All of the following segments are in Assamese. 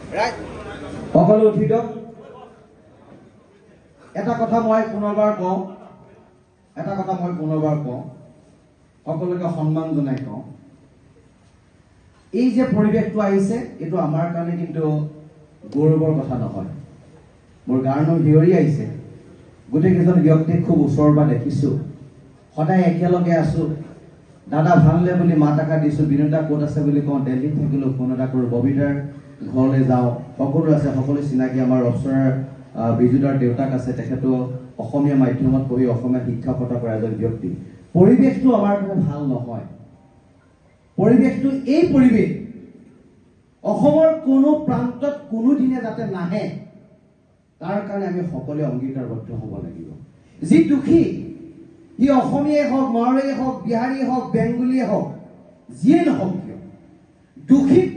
সকলো উঠি দিয়ক। এটা কথা মই পুনৰবাৰ কওঁ, সকলোকে সন্মান জনাই কওঁ, এই যে পৰিৱেশটো আহিছে এইটো আমাৰ কাৰণে কিন্তু গৌৰৱৰ কথা নহয়। মোৰ গাৰ নোম শিয়ৰি আহিছে। গোটেইকেইজন ব্যক্তিক খুব ওচৰৰ পৰা দেখিছোঁ, সদায় একেলগে আছোঁ। দাদা ভালনে বুলি মাত এষাৰ দিছোঁ, বিনোদা ক'ত আছে বুলি কওঁ, দিল্লীত থাকিলেও ফোন এটা কৰোঁ, ববিতাৰ ঘৰলৈ যাওঁ, সকলো আছে, সকলো চিনাকি। আমাৰ অপ্সৰাৰ বিজুদাৰ দেউতাক আছে, তেখেতো অসমীয়া মাধ্যমত পঢ়ি অসমীয়া শিক্ষকতা কৰা এজন ব্যক্তি। পৰিৱেশটো আমাৰ কাৰণে ভাল নহয়। পৰিৱেশটো এই পৰিৱেশ অসমৰ কোনো প্ৰান্তত কোনোদিনে যাতে নাহে তাৰ কাৰণে আমি সকলোৱে অংগীকাৰবদ্ধ হ'ব লাগিব। যি দুখী, সি অসমীয়াই হওক, মাৰোৱাৰীয়ে হওক, বিহাৰীয়ে হওক, বেংগলীয়ে হওক, যিয়ে নহওক কিয়,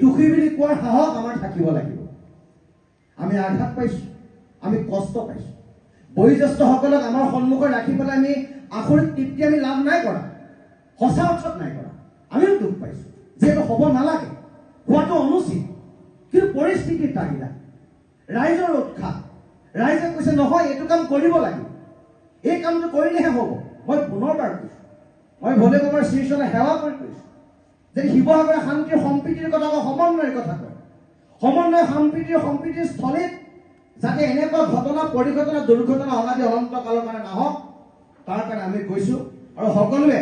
দুখী বুলি কোৱাৰ সাহস আমাৰ থাকিব লাগিব। আমি আঘাত পাইছোঁ, আমি কষ্ট পাইছোঁ। বয়োজ্যেষ্ঠসকলক আমাৰ সন্মুখত ৰাখি পেলাই আমি আখৰিক তৃপ্তি আমি লাভ নাই কৰা, সঁচা অৰ্থত নাই কৰা। আমিও দুখ পাইছোঁ, যিহেতু হ'ব নালাগে, হোৱাটো অনুচিত, কিন্তু পৰিস্থিতিৰ তাগিদা, ৰাইজৰ উৎসাহ, ৰাইজে কৈছে নহয় এইটো কাম কৰিব লাগিব, এই কামটো কৰিলেহে হ'ব। মই পুনৰবাৰ কৈছোঁ, মই ভোলে বাবাৰ শ্ৰীচৰণে সেৱা কৰি কৈছোঁ, যদি শিৱসাগৰে শান্তিৰ সম্প্ৰীতিৰ কথা কয়, সমন্বয়ৰ কথা কয়, সমন্বয় সম্প্ৰীতিৰ স্থলীত যাতে এনেকুৱা ঘটনা, পৰিঘটনা, দুৰ্ঘটনা অনাদি অনন্ত কালৰ কাৰণে নাহক, তাৰ কাৰণে আমি কৈছোঁ। আৰু সকলোৱে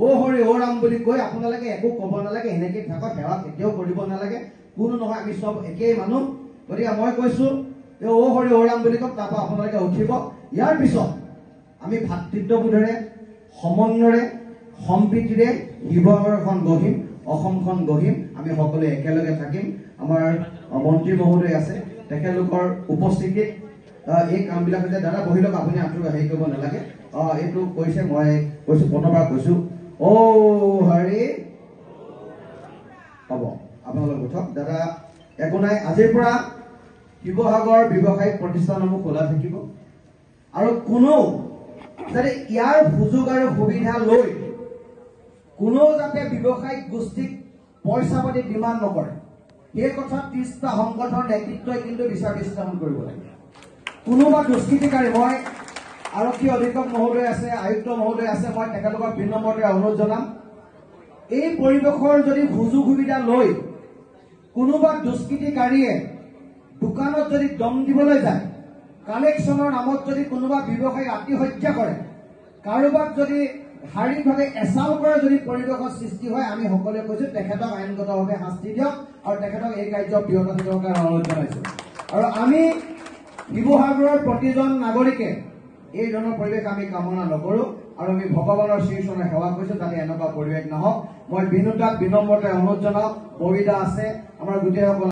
অ' হৰি অ' ৰাম বুলি কৈ আপোনালোকে একো ক'ব নালাগে, এনেকৈ থাকক, সেৱা কেতিয়াও কৰিব নালাগে, কোনো নহয়, আমি চব একেই মানুহ। গতিকে মই কৈছোঁ যে অ' হৰি অ' ৰাম বুলি কওক, তাৰপৰা আপোনালোকে উঠিব। ইয়াৰ পিছত আমি ভাতৃত্ববোধেৰে, সমন্বয়েৰে, সম্প্ৰীতিৰে শিৱসাগৰখন গঢ়িম, অসমখন গঢ়িম, আমি সকলোৱে একেলগে থাকিম। আমাৰ মন্ত্ৰী মহোদয় আছে, তেখেতলোকৰ উপস্থিতিত এই কামবিলাক হৈছে। দাদা বহি লওক, আপুনি আঁঠু হেৰি কৰিব নালাগে। এইটো কৈছে, মই কৈছোঁ, প্ৰথমবাৰ কৈছোঁ, অ' হৰি হ'ব, আপোনালোক উঠক। দাদা একো নাই, আজিৰ পৰা শিৱসাগৰ ব্যৱসায়িক প্ৰতিষ্ঠানসমূহ খোলা থাকিব আৰু কোনেও যাতে ইয়াৰ সুযোগ আৰু সুবিধা লৈ কোনেও যাতে ব্যৱসায়িক গোষ্ঠীক পইচা পাতি ডিমাণ্ড নকৰে, সেই কথা 30টা সংগঠনৰ নেতৃত্বই কিন্তু বিচাৰ বিশ্লেষণ কৰিব লাগে। কোনোবা দুষ্কৃতিকাৰী, মই আৰক্ষী অধীক্ষক মহোদয় আছে, আয়ুক্ত মহোদয় আছে, মই তেখেতলোকক বিনম্ৰতাৰে অনুৰোধ জনাম, এই পৰিৱেশৰ যদি সুযোগ সুবিধা লৈ কোনোবা দুষ্কৃতিকাৰীয়ে দোকানত যদি দম দিবলৈ যায়, কালেকশ্যনৰ নামত যদি কোনোবা ব্যৱসায়ী আত্মহত্যা কৰে, কাৰোবাক যদি শাৰীৰিকভাৱে এচাল কৰে, যদি পৰিৱেশৰ সৃষ্টি হয়, আমি সকলোৱে কৈছোঁ তেখেতক আইনগতভাৱে শাস্তি দিয়ক আৰু তেখেতক এই কাৰ্য বিৰত থাকিবৰ কাৰণে অনুৰোধ জনাইছোঁ। আৰু আমি শিৱসাগৰৰ প্ৰতিজন নাগৰিকে এই ধৰণৰ পৰিৱেশ আমি কামনা নকৰোঁ আৰু আমি ভগৱানৰ শ্ৰীচৰণে সেৱা কৰিছোঁ যাতে এনেকুৱা পৰিৱেশ নহওক। মই বিনোদাক বিনম্ৰতাৰে অনুৰোধ জনাওঁ, ববিদা আছে, আমাৰ গোটেইসকল